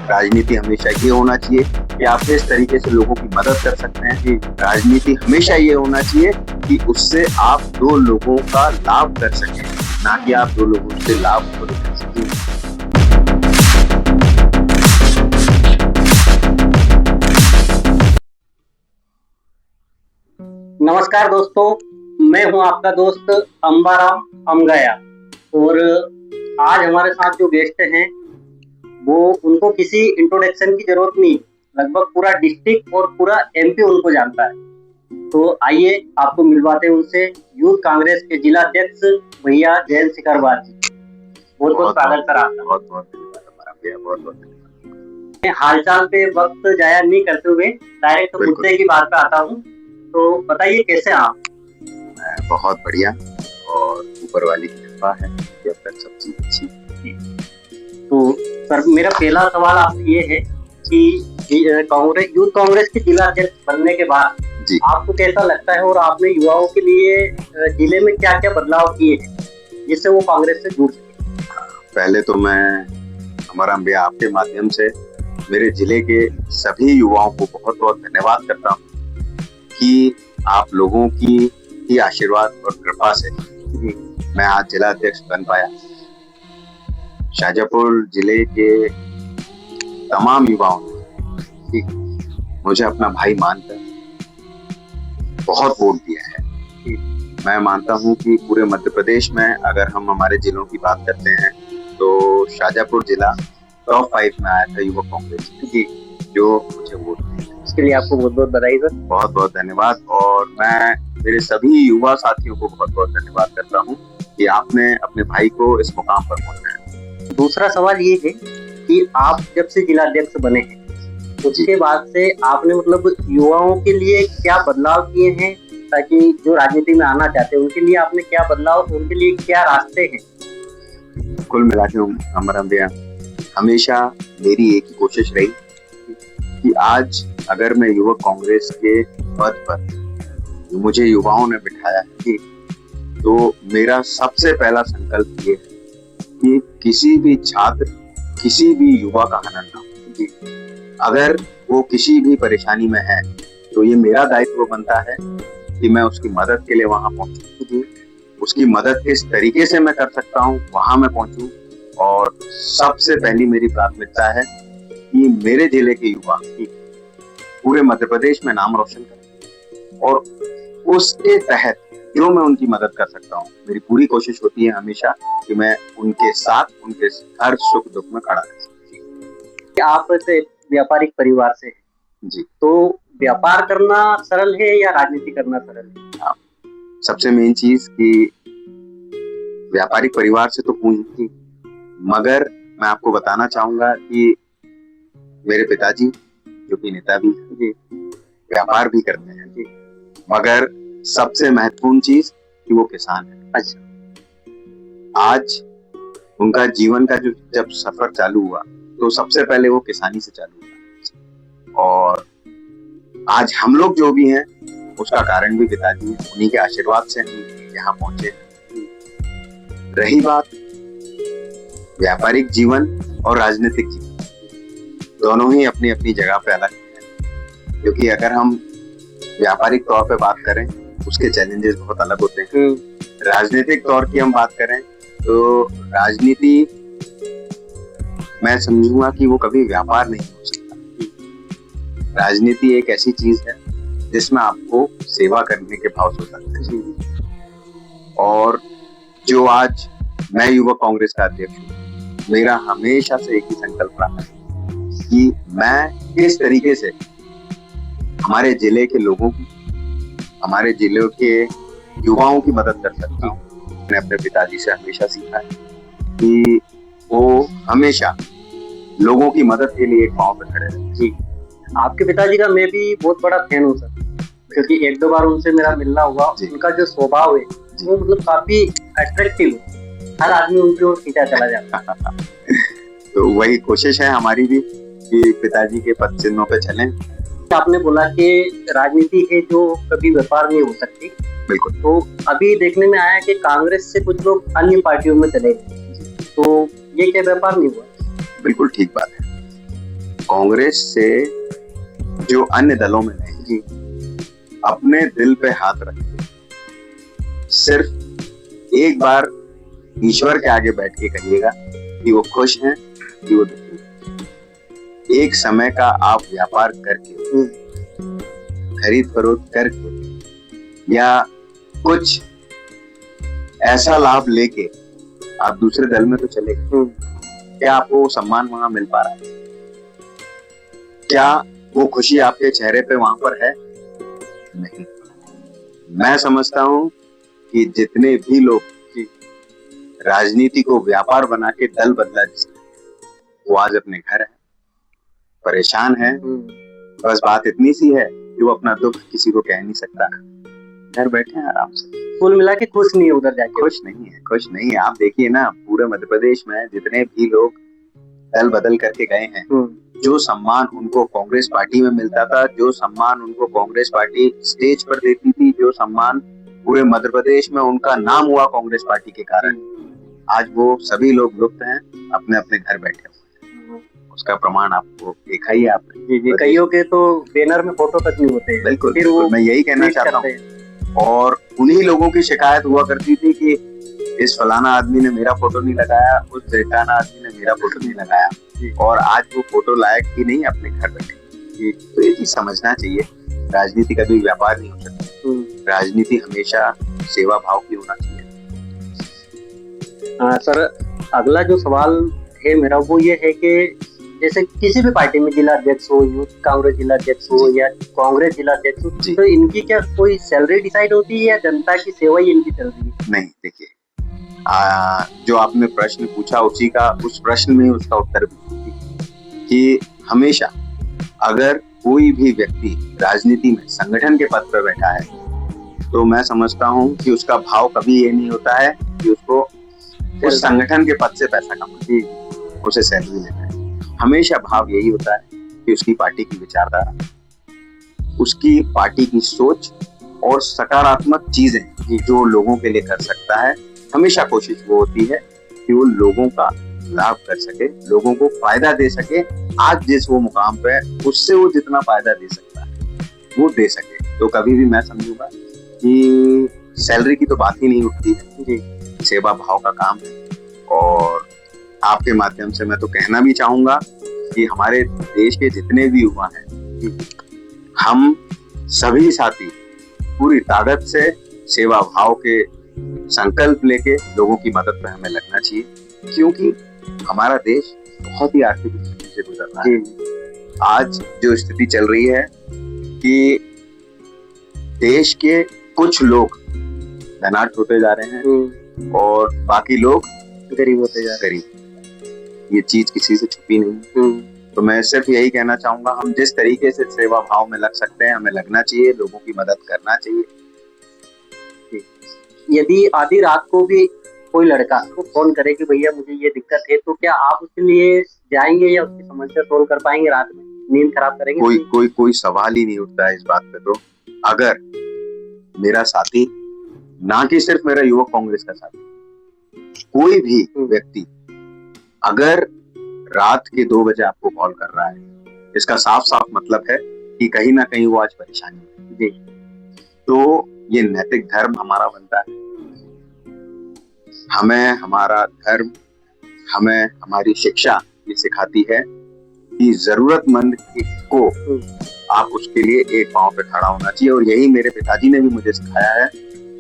राजनीति हमेशा ये होना चाहिए कि आप किस तरीके से लोगों की मदद कर सकते हैं। कि राजनीति हमेशा ये होना चाहिए कि उससे आप दो लोगों का लाभ कर सकें, ना कि आप दो लोगों से लाभ खुद कर सकें। नमस्कार दोस्तों, मैं हूं आपका दोस्त अंबाराम अमगया और आज हमारे साथ जो गेस्ट हैं वो उनको किसी इंट्रोडक्शन की जरूरत नहीं, लगभग पूरा डिस्ट्रिक्ट और पूरा एमपी उनको जानता है। तो आइए आपको मिलवाते हैं उनसे, यूथ कांग्रेस के जिला अध्यक्ष भैया जयंत शिखरवार जी। बहुत बहुत स्वागत सर आपका। बहुत बहुत धन्यवाद हमारा भैया, बहुत बहुत धन्यवाद। मैं हालचाल पे वक्त जाया नहीं करते हुए डायरेक्ट मुद्दे की बात पे आता हूँ। तो बताइए कैसे हैं आप? मैं बहुत बढ़िया और ऊपर वाली की कृपा है कि अब तक सब चीज अच्छी है। तो सर मेरा पहला सवाल आपसे ये है कि यूथ कांग्रेस के जिला अध्यक्ष बनने के बाद आपको कैसा लगता है और आपने युवाओं के लिए जिले में क्या क्या बदलाव किए हैं जिससे वो कांग्रेस से जुड़ सके? पहले तो मैं हमारा भैया आपके माध्यम से मेरे जिले के सभी युवाओं को बहुत बहुत धन्यवाद करता हूँ कि आप लोगों की ही आशीर्वाद और कृपा से मैं आज जिला अध्यक्ष बन पाया। शाजापुर जिले के तमाम युवाओं ने मुझे अपना भाई मानकर बहुत वोट दिया है। मैं मानता हूं कि पूरे मध्य प्रदेश में अगर हम हमारे जिलों की बात करते हैं तो शाजापुर जिला टॉप 5 में आया था युवा कांग्रेस की, जो मुझे वोट दिया। इसके लिए आपको बहुत बहुत बधाई सर। बहुत बहुत धन्यवाद। और मैं मेरे सभी युवा साथियों को बहुत बहुत धन्यवाद करता हूं कि आपने अपने भाई को इस मुकाम पर पहुंचाया। दूसरा सवाल ये है कि आप जब से जिला अध्यक्ष बने हैं उसके बाद से आपने मतलब युवाओं के लिए क्या बदलाव किए हैं, ताकि जो राजनीति में आना चाहते हैं उनके लिए आपने क्या बदलाव, उनके लिए क्या रास्ते हैं? कुल मिला के हमारा भैया हमेशा मेरी एक ही कोशिश रही कि आज अगर मैं युवक कांग्रेस के पद पर मुझे युवाओं ने बिठाया है तो मेरा सबसे पहला संकल्प ये है कि किसी भी छात्र, किसी भी युवा का हनन ना हो। अगर वो किसी भी परेशानी में है तो ये मेरा दायित्व बनता है कि मैं उसकी मदद के लिए वहां पहुंचूं, उसकी मदद किस तरीके से मैं कर सकता हूं वहां मैं पहुंचूं। और सबसे पहली मेरी प्राथमिकता है कि मेरे जिले के युवा पूरे मध्य प्रदेश में नाम रोशन करें और उसके तहत जो मैं उनकी मदद कर सकता हूँ, मेरी पूरी कोशिश होती है हमेशा कि मैं उनके साथ, उनके हर सुख दुख में खड़ा रह सकूं। आप से व्यापारिक परिवार से हैं जी, तो व्यापार करना सरल है या राजनीति करना सरल है? सबसे मेन चीज कि व्यापारिक परिवार से तो पूंजी थी, मगर मैं आपको बताना चाहूंगा कि मेरे पिताजी जो कि नेता भी हैं, व्यापार भी करते हैं जी, मगर सबसे महत्वपूर्ण चीज कि वो किसान है। अच्छा, आज उनका जीवन का जो जब सफर चालू हुआ तो सबसे पहले वो किसानी से चालू हुआ और आज हम लोग जो भी हैं उसका कारण भी पिताजी हैं, उन्हीं के आशीर्वाद से हम यहाँ पहुंचे। रही बात व्यापारिक जीवन और राजनीतिक जीवन, दोनों ही अपनी अपनी जगह पे अलग हैं, क्योंकि अगर हम व्यापारिक तौर पे बात करें उसके चैलेंजेस बहुत अलग होते हैं। राजनीतिक तौर की हम बात करें तो राजनीति मैं समझूंगा कि वो कभी व्यापार नहीं हो सकता। राजनीति एक ऐसी चीज है जिसमें आपको सेवा करने के भाव से होता है। और जो आज मैं युवा कांग्रेस का अध्यक्ष हूँ, मेरा हमेशा से एक ही संकल्प रहा है कि मैं किस तरीके से हमारे जिले के लोगों की, हमारे जिले के युवाओं की मदद कर सकता हूँ। मैंने अपने पिताजी से हमेशा सीखा है कि वो हमेशा लोगों की मदद के लिए एक पांव पे खड़े रहते। जी, आपके पिताजी का मैं भी बहुत बड़ा फैन हूँ सर, क्योंकि एक दो बार उनसे मेरा मिलना हुआ। उनका जो स्वभाव है वो मतलब काफी अट्रैक्टिव है, हर आदमी उनकी ओर खींचा चला जाता है। तो वही कोशिश है हमारी भी कि पिताजी के पद चिन्हों पे चलें। आपने बोला कि राजनीति है जो कभी व्यापार नहीं हो सकती। बिल्कुल। तो अभी देखने में आया कि कांग्रेस से कुछ लोग अन्य पार्टियों में चले गए, तो ये क्या व्यापार नहीं हुआ? बिल्कुल ठीक बात है। कांग्रेस से जो अन्य दलों में नहीं, अपने दिल पे हाथ रख के सिर्फ एक बार ईश्वर के आगे बैठ के कहिएगा कि वो खुश हैं कि वो दुखी हैं। एक समय का आप व्यापार करके, खरीद फरोख्त करके या कुछ ऐसा लाभ लेके आप दूसरे दल में तो चले गए, क्या आपको सम्मान वहां मिल पा रहा है? क्या वो खुशी आपके चेहरे पे वहां पर है? नहीं। मैं समझता हूं कि जितने भी लोग राजनीति को व्यापार बना के दल बदला जिसने, वो आज अपने घर है, परेशान है। बस बात इतनी सी है कि वो अपना दुख किसी को कह नहीं सकता, घर बैठे हैं आराम से। कुल मिला के खुश नहीं है, उधर जाके खुश नहीं है। आप देखिए ना, पूरे मध्य प्रदेश में जितने भी लोग दल बदल करके गए हैं, जो सम्मान उनको कांग्रेस पार्टी में मिलता था, जो सम्मान उनको कांग्रेस पार्टी स्टेज पर देती थी, जो सम्मान पूरे मध्य प्रदेश में उनका नाम हुआ कांग्रेस पार्टी के कारण, आज वो सभी लोग लुप्त हैं, अपने अपने घर बैठे हुए हैं। उसका प्रमाण आपको देखा ही है आपने। जी, कईयों के तो बैनर में फोटो तक नहीं होते हैं। बिल्कुल, फिर वो मैं यही कहना चाहता हूँ। और उन्हीं लोगों की शिकायत हुआ करती थी कि इस फलाना आदमी ने मेरा फोटो नहीं लगाया, उस ढेकाना आदमी ने मेरा फोटो नहीं लगाया, और आज वो फोटो लायक ही नहीं अपने घर बैठे। तो ये चीज समझना चाहिए, राजनीति कभी व्यापार नहीं हो सकती, राजनीति हमेशा सेवा भाव की होना चाहिए। सर, अगला जो सवाल है मेरा वो ये है कि जैसे किसी भी पार्टी में जिला अध्यक्ष हो, यूथ कांग्रेस जिला अध्यक्ष हो या कांग्रेस जिला अध्यक्ष हो, तो इनकी क्या कोई सैलरी डिसाइड होती है या जनता की सेवा ही इनकी चल रही है? नहीं, देखिए, जो आपने प्रश्न पूछा उस प्रश्न में उसका उत्तर भी कि हमेशा अगर कोई भी व्यक्ति राजनीति में संगठन के पद पर बैठा है, तो मैं समझता हूँ कि उसका भाव कभी ये नहीं होता है कि उसको उस संगठन के पद से पैसा कमाना, उसे सैलरी लेना है। हमेशा भाव यही होता है कि उसकी पार्टी की विचारधारा, उसकी पार्टी की सोच और सकारात्मक चीजें जो लोगों के लिए कर सकता है। हमेशा कोशिश वो होती है कि वो लोगों का लाभ कर सके, लोगों को फायदा दे सके। आज जिस वो मुकाम पे है, उससे वो जितना फायदा दे सकता है वो दे सके। तो कभी भी मैं समझूंगा कि सैलरी की तो बात ही नहीं उठती है। सेवा भाव का काम है। और आपके माध्यम से मैं तो कहना भी चाहूंगा कि हमारे देश के जितने भी युवा हैं, हम सभी साथी पूरी ताकत से सेवा भाव के संकल्प लेके लोगों की मदद में हमें लगना चाहिए, क्योंकि हमारा देश बहुत ही आर्थिक स्थिति से गुजर रहा है। आज जो स्थिति चल रही है कि देश के कुछ लोग धनाढ्य होते जा रहे हैं और बाकी लोग गरीब होते जा रहे हैं। ये चीज किसी से छुपी नहीं। तो मैं सिर्फ यही कहना चाहूंगा, हम जिस तरीके से सेवा भाव में लग सकते हैं हमें लगना चाहिए, लोगों की मदद करना चाहिए। यदि आधी रात को भी कोई लड़का को फोन करे कि भैया मुझे ये दिक्कत है, तो क्या आप उसके लिए जाएंगे या उसकी समस्या सोल्व कर पाएंगे? रात में नींद खराब करेंगे? कोई सवाल ही नहीं उठता है इस बात पे। तो अगर मेरा साथी, ना कि सिर्फ मेरा युवक कांग्रेस का साथी, कोई भी व्यक्ति अगर रात के 2 बजे आपको कॉल कर रहा है, इसका साफ साफ मतलब है कि कहीं ना कहीं वो आज परेशानी है। तो ये नैतिक धर्म हमारा बनता है। हमें हमारा धर्म, हमें हमारी शिक्षा ये सिखाती है कि जरूरतमंद को आप उसके लिए एक पांव पे खड़ा होना चाहिए। और यही मेरे पिताजी ने भी मुझे सिखाया है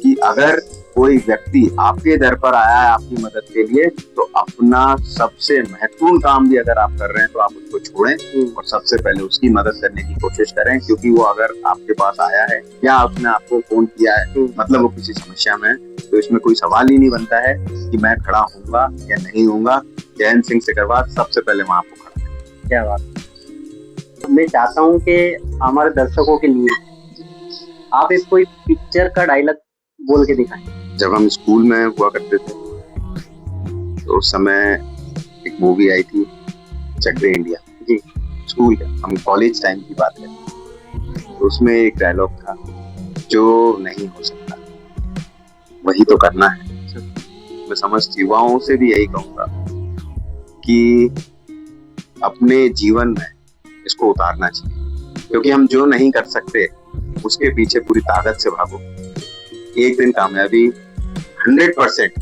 कि अगर कोई व्यक्ति आपके दर पर आया है आपकी मदद के लिए, तो अपना सबसे महत्वपूर्ण काम भी अगर आप कर रहे हैं तो आप उसको छोड़ें और सबसे पहले उसकी मदद करने की कोशिश करें। क्योंकि वो अगर आपके पास आया है या उसने आपको फोन किया है, मतलब वो किसी समस्या में है, तो इसमें कोई सवाल ही नहीं बनता है कि मैं खड़ा होऊंगा या नहीं होऊंगा। जयंत सिंह सिकरवार सबसे पहले वहां आपको खड़ा है। क्या बात। मैं चाहता हूँ कि हमारे दर्शकों के लिए आप एक कोई पिक्चर का डायलॉग बोल के दिखाएं। जब हम स्कूल में हुआ करते थे तो उस समय एक मूवी आई थी, चक दे इंडिया। जी, स्कूल का, हम कॉलेज टाइम की बात करें, तो उसमें एक डायलॉग था, जो नहीं हो सकता वही तो करना है। मैं समस्त युवाओं से भी यही कहूंगा कि अपने जीवन में इसको उतारना चाहिए, क्योंकि हम जो नहीं कर सकते उसके पीछे पूरी ताकत से भागो, एक दिन कामयाबी 100%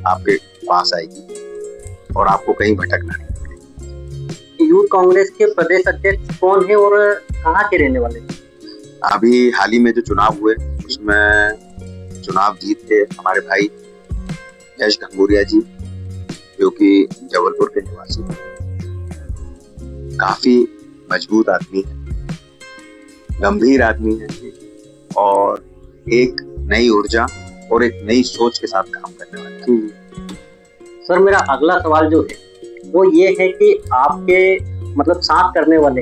आपके पास आएगी और आपको कहीं भटकना नहीं पड़ेगा। यूथ कांग्रेस के प्रदेश अध्यक्ष कौन है और कहाँ के रहने वाले हैं? अभी हाल ही में जो चुनाव हुए उसमें चुनाव जीत के हमारे भाई यश घंगोरिया जी, जो कि जबलपुर के निवासी, काफी मजबूत आदमी है, गंभीर आदमी है और एक नई ऊर्जा और एक नई सोच के साथ काम करने वाले हैं। सर, मेरा अगला सवाल जो है वो ये है कि आपके मतलब साथ करने वाले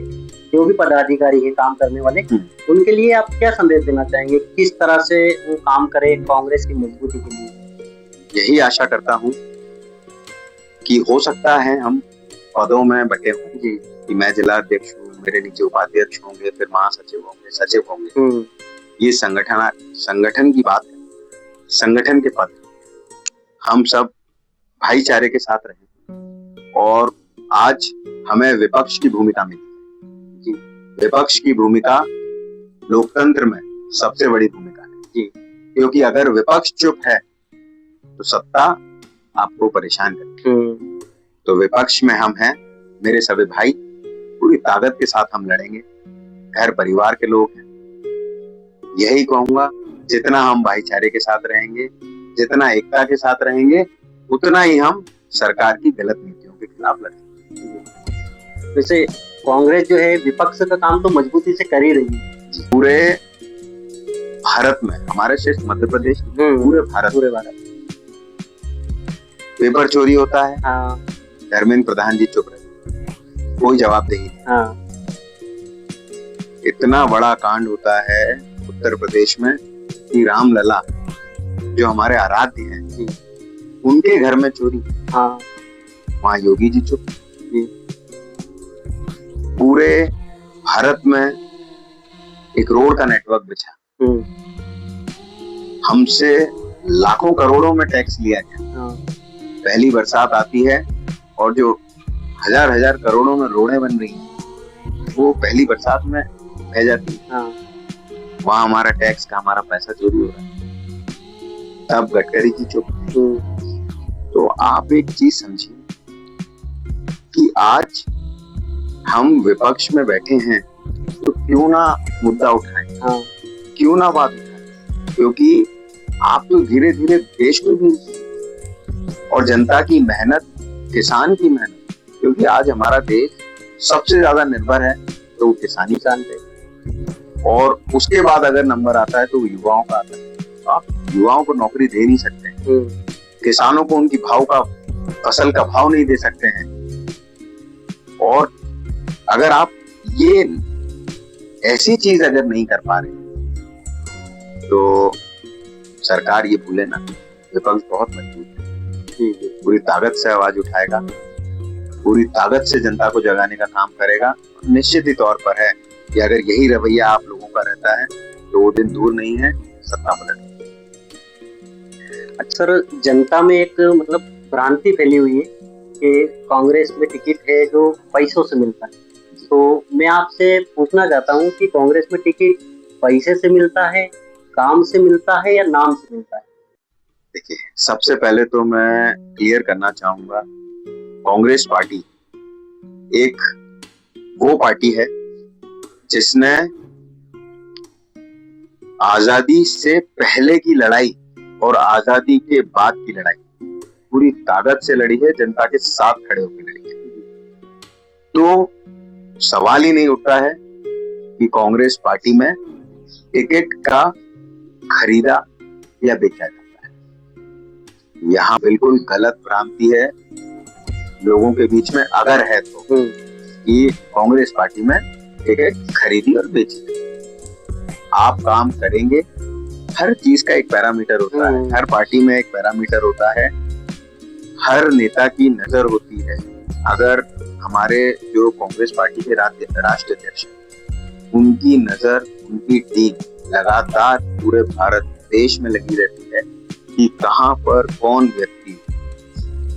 जो भी पदाधिकारी है, काम करने वाले, उनके लिए आप क्या संदेश देना चाहेंगे? किस तरह से वो काम करे कांग्रेस की मजबूती के लिए? यही आशा करता हूँ कि हो सकता है हम पदों में बटे होंगे, कि मैं जिला अध्यक्ष हूँ, मेरे नीचे उपाध्यक्ष होंगे, फिर महासचिव होंगे, सचिव होंगे। ये संगठन की बात है, संगठन के पद, हम सब भाईचारे के साथ रहे और आज हमें विपक्ष की भूमिका मिली। विपक्ष की भूमिका लोकतंत्र में सबसे बड़ी भूमिका है जी, क्योंकि अगर विपक्ष चुप है तो सत्ता आपको परेशान करती है। तो विपक्ष में हम हैं, मेरे सभी भाई, पूरी ताकत के साथ हम लड़ेंगे। घर परिवार के लोग हैं, यही कहूंगा, जितना हम भाईचारे के साथ रहेंगे, जितना एकता के साथ रहेंगे, उतना ही हम सरकार की गलत नीतियों के खिलाफ लड़ेंगे। वैसे कांग्रेस जो है विपक्ष का काम तो मजबूती से कर ही रही है पूरे भारत में, हमारे सिर्फ मध्य प्रदेश, पूरे भारत पेपर चोरी होता है। हाँ। धर्मेंद्र प्रधान जी चुप रहे, कोई जवाबदेही नहीं। हाँ। इतना बड़ा कांड होता है उत्तर प्रदेश में कि रामलला जो हमारे आराध्य हैं, उनके घर में चोरी। हाँ। वहां योगी जी चुप। पूरे भारत में एक रोड का नेटवर्क बिछा, हमसे लाखों करोड़ों में टैक्स लिया गया। पहली बरसात आती है और जो हजार हजार करोड़ों में रोडें बन रही हैं, वो पहली बरसात में बह जाती है। वहां हमारा टैक्स का, हमारा पैसा चोरी हो रहा है, तब गडकरी जी चुप। तो आप एक चीज समझिए कि आज हम विपक्ष में बैठे हैं तो क्यों ना मुद्दा उठाएं, क्यों ना बात उठाएं, क्योंकि आप तो धीरे धीरे देश को भी और जनता की मेहनत, किसान की मेहनत, क्योंकि आज हमारा देश सबसे ज्यादा निर्भर है तो वो किसानी पे, और उसके बाद अगर नंबर आता है तो युवाओं का आता है। तो आप युवाओं को नौकरी दे नहीं सकते, किसानों को उनकी फसल का भाव नहीं दे सकते हैं, और अगर आप ये ऐसी चीज अगर नहीं कर पा रहे तो सरकार ये भूले ना, विपक्ष बहुत मजबूत है, पूरी ताकत से आवाज उठाएगा, पूरी ताकत से जनता को जगाने का काम करेगा। निश्चित ही तौर पर है कि अगर यही रवैया आप लोगों का रहता है तो वो दिन दूर नहीं है सत्ता पलट। अक्सर जनता में एक मतलब भ्रांति फैली हुई है कि कांग्रेस में टिकट है जो पैसों से मिलता है। तो मैं आपसे पूछना चाहता हूँ कि कांग्रेस में टिकट पैसे से मिलता है, काम से मिलता है या नाम से मिलता है? देखिए, सबसे पहले तो मैं क्लियर करना चाहूंगा, कांग्रेस पार्टी एक वो पार्टी है जिसने आजादी से पहले की लड़ाई और आजादी के बाद की लड़ाई पूरी ताकत से लड़ी है, जनता के साथ खड़े होकर लड़ी है। तो सवाल ही नहीं उठता है कि कांग्रेस पार्टी में टिकट का खरीदा या बेचा जाता है। यहाँ बिल्कुल गलत भ्रांति है लोगों के बीच में, अगर है तो, कि कांग्रेस पार्टी में टिकट खरीदी और बेची। आप काम करेंगे, हर चीज का एक पैरामीटर होता है, हर पार्टी में एक पैरामीटर होता है, हर नेता की नजर होती है। अगर हमारे जो कांग्रेस पार्टी के राष्ट्रीय अध्यक्ष हैं, उनकी नजर, उनकी टीम लगातार पूरे भारत देश में लगी रहती है कि कहां पर कौन व्यक्ति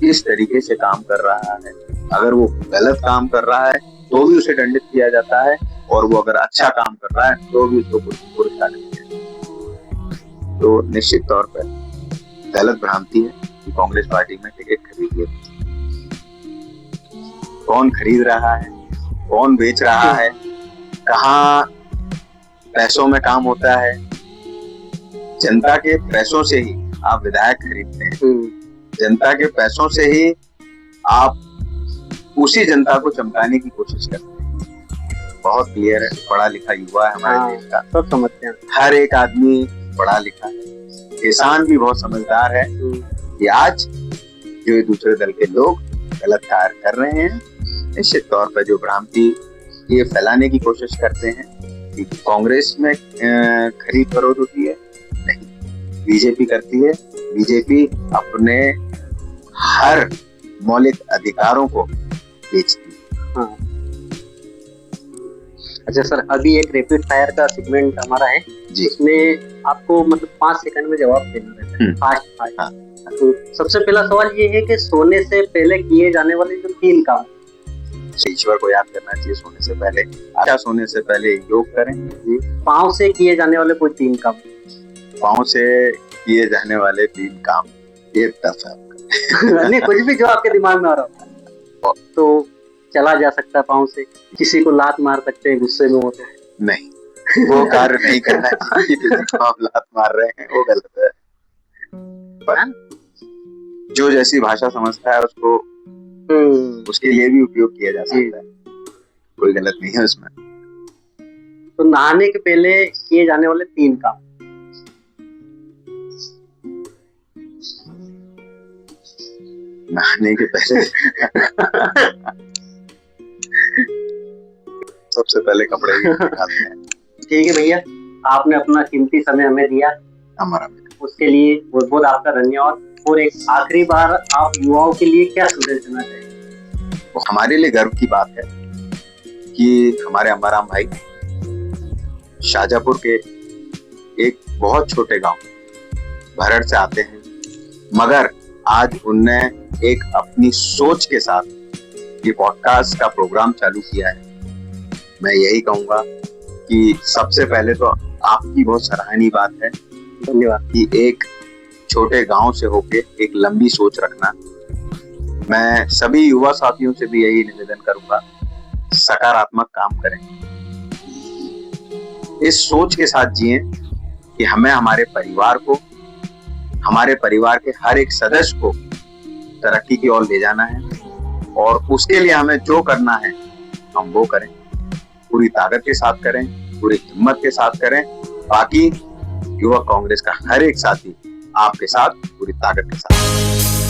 किस तरीके से काम कर रहा है। अगर वो गलत काम कर रहा है तो भी उसे दंडित किया जाता है, और वो अगर अच्छा काम कर रहा है तो भी उसको पुरस्कृत किया जाता है। तो निश्चित तौर पर गलत भ्रांति है कि कांग्रेस पार्टी में टिकट खरीद लिया। कौन खरीद रहा है, कौन बेच रहा है, कहाँ पैसों में काम होता है? जनता के पैसों से ही आप विधायक खरीदते हैं, जनता के पैसों से ही आप उसी जनता को चमकाने की कोशिश करते हैं। बहुत क्लियर है, पढ़ा लिखा युवा है हमारे देश का, सब समझते हैं। हर एक आदमी पढ़ा लिखा है, किसान भी बहुत समझदार है कि आज जो दूसरे दल के लोग गलत कार्य कर रहे हैं, निश्चित तौर पर जो भ्रांति ये फैलाने की कोशिश करते हैं कि कांग्रेस में खरीद फरोख्त होती है, नहीं, बीजेपी करती है। बीजेपी अपने हर मौलिक अधिकारों को बेचती है। हाँ। अच्छा सर, अभी एक रैपिड फायर का सेगमेंट हमारा है जी, इसमें आपको मतलब 5 सेकंड में जवाब देना रहता है, फास्ट। हाँ। तो सबसे पहला सवाल ये है कि सोने से पहले किए जाने वाले जो 3 काम। ईश्वर को याद करना चाहिए सोने से पहले। अच्छा, सोने से पहले योग करें जी। पाँव से किए जाने वाले कोई 3 काम। पाँव से किए जाने वाले 3 काम, ये टफ है नहीं, कुछ भी जो आपके दिमाग में आ रहा हो। तो चला जा सकता है पाँव से, किसी को लात मार सकते हैं गुस्से में होते हैं, नहीं, वो कार्य नहीं करना चाहिए। किसी को आप लात मार रहे हैं वो गलत है, पर जो जैसी भाषा समझता है उसको उसके लिए भी उपयोग किया जा सकता है, कोई गलत नहीं है उसमें। तो नहाने के पहले किए जाने वाले 3 काम। नहाने के पहले सबसे पहले कपड़े निकालते हैं। ठीक है भैया, आपने अपना कीमती समय हमें दिया, हमारा उसके लिए बहुत बहुत आपका धन्यवाद। और एक आखिरी बार आप युवाओं के लिए क्या संदेश देना चाहेंगे? तो हमारे लिए गर्व की बात है कि हमारे अंबाराम भाई शाहजहांपुर के एक बहुत छोटे गांव भरड़ से आते हैं, मगर आज उनने एक अपनी सोच के साथ ये पॉडकास्ट का प्रोग्राम चालू किया है। मैं यही कहूंगा कि सबसे पहले तो आपकी बहुत सराहनीय बात है, धन्यवाद, कि एक छोटे गांव से होके एक लंबी सोच रखना। मैं सभी युवा साथियों से भी यही निवेदन करूंगा, सकारात्मक काम करें, इस सोच के साथ जिए कि हमें हमारे परिवार को, हमारे परिवार के हर एक सदस्य को तरक्की की ओर ले जाना है, और उसके लिए हमें जो करना है हम वो करें, पूरी ताकत के साथ करें, पूरी हिम्मत के साथ करें। बाकी युवा कांग्रेस का हर एक साथी आपके साथ पूरी ताकत के साथ।